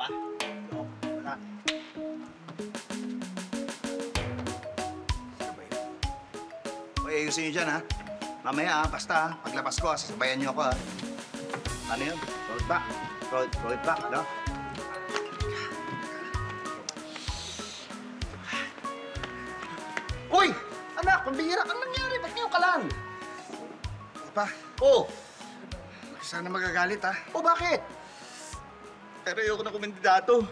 ba? No, wala. O, ayusin nyo dyan, ha? Mamaya, basta, paglabas ko, sasabayan nyo ako, ha? Ano yun? Roll it back. Roll it back, no? Uy! Anak, pambihira kang nangyari. Ba't ngayon ka lang? Papa, Oh! sana magagalit, ha? Oh, bakit? Pero ayoko na kumandidato.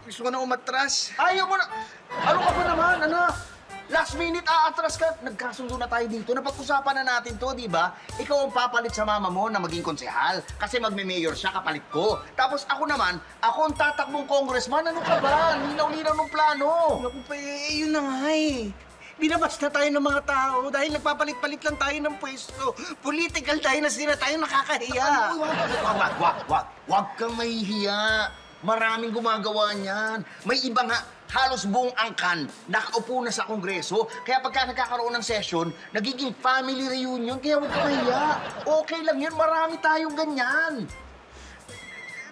Gusto ko na umatras. Ayaw mo na... Ano ka ba naman, anak? Last minute, aatras ka. Nagkasundo na tayo dito. Napag-usapan na natin to, di ba? Ikaw ang papalit sa mama mo na maging konsehal. Kasi magme-mayor siya, kapalit ko. Tapos ako naman, ako ang tatakbong congressman. Ano ka ba? Linaw-linaw ng plano. Naku pa, yun na nga eh. Binabas na tayo ng mga tao dahil nagpapalit-palit lang tayo ng pwesto. Political dynasty na tayo, nakakahiya. Wag kang mahihiya. Maraming gumagawa niyan. May iba nga, halos buong angkan, nakaupo na sa kongreso. Kaya pagka nagkakaroon ng session, nagiging family reunion. Kaya huwag kang mahiya. Okay lang yun, marami tayong ganyan.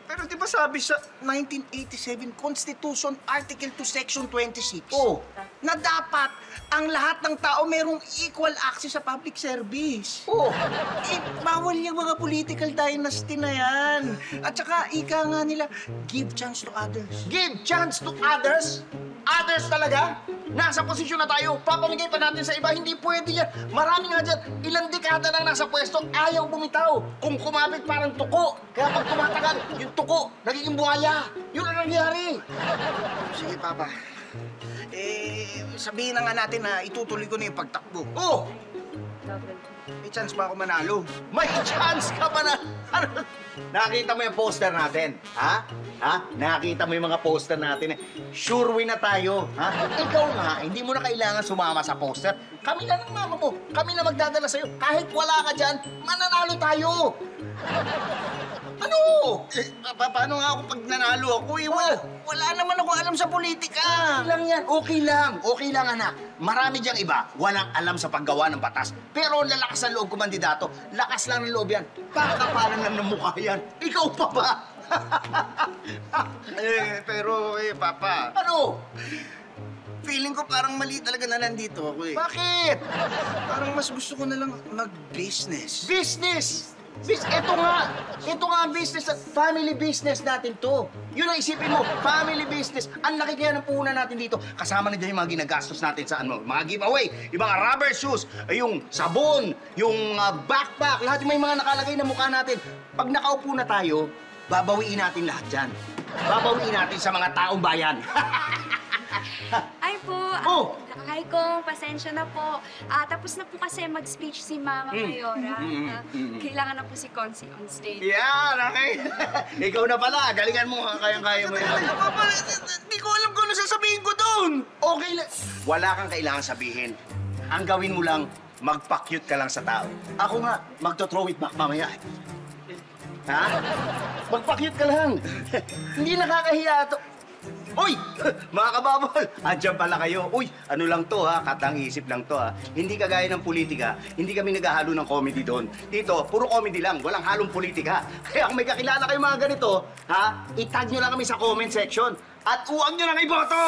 Pero di ba sabi sa 1987 Constitution, Article 2, Section 26, Oh. na dapat ang lahat ng tao merong equal access sa public service. Oh. Eh, bawal yung mga political dynasty na yan. At saka, ika nga nila, give chance to others. Give chance to others? Others talaga? Nasa posisyon na tayo, papamigay pa natin sa iba, hindi pwede yan. Marami nga dyan, ilang dekada na nasa pwesto, ayaw bumitaw. Kung kumapit parang tuko. Kaya pag tumatagal, yung tuko, nagiging buhaya. Yun ang nangyari. Sige, Papa. Sabihin na nga natin na itutuloy ko na yung pagtakbo. Oh! May chance pa ako manalo. May chance ka ba na... Ano? Nakita mo yung poster natin, ha? Ha? Nakita mo yung mga poster natin. Sure win na tayo, ha? Ikaw nga, hindi mo na kailangan sumama sa poster. Kami na ng mama mo. Kami na magdadala sa'yo. Kahit wala ka dyan, mananalo tayo. Ano? Paano nga ako pag nanalo ako? Wala naman ako alam sa politika. Okay lang yan. Okay lang. Okay lang, anak. Marami diyang iba, walang alam sa paggawa ng batas. Pero lalakas ang loob ko, mandidato. Lakas lang ng loob yan. Kakapalan lang ng mukha yan. Ikaw pa ba? Pero, Papa, Ano? feeling ko parang mali talaga na nandito ako eh. Bakit? Parang mas gusto ko na lang mag-business. Business! Ito nga ang business, family business natin to. Yun ang isipin mo, family business. Ang laki kaya ng puhunan natin dito. Kasama na dyan yung mga ginagastos natin sa mga giveaway, yung mga rubber shoes, yung sabon, yung backpack, lahat yung may mga nakalagay na mukha natin. Pag nakaupo na tayo, babawiin natin lahat dyan. Babawiin natin sa mga taong bayan. Ay po, Oh! hi kong, pasensya na po. Tapos na po kasi mag-speech si Mama Mayora. Kailangan na po si Consi on stage. Yan, okay. Ikaw na pala, galingan mo, kayang-kaya mo yan. Papa, di ko alam kung ano sasabihin ko doon. Okay lang. Wala kang kailangan sabihin. Ang gawin mo lang, magpa-cute ka lang sa tao. Ako nga, magto-throw it back mamaya. Ha? Magpa-cute ka lang. Hindi nakakahiya to. Uy! Mga kababol, andyan pala kayo. Uy, ano lang to ha, katang isip lang to ha. Hindi kagaya ng politika, hindi kami naghahalo ng comedy doon. Dito, puro comedy lang, walang halong politika. Kaya kung may kakilala kayo mga ganito, ha, itag nyo lang kami sa comment section at huwag nyo lang iboto!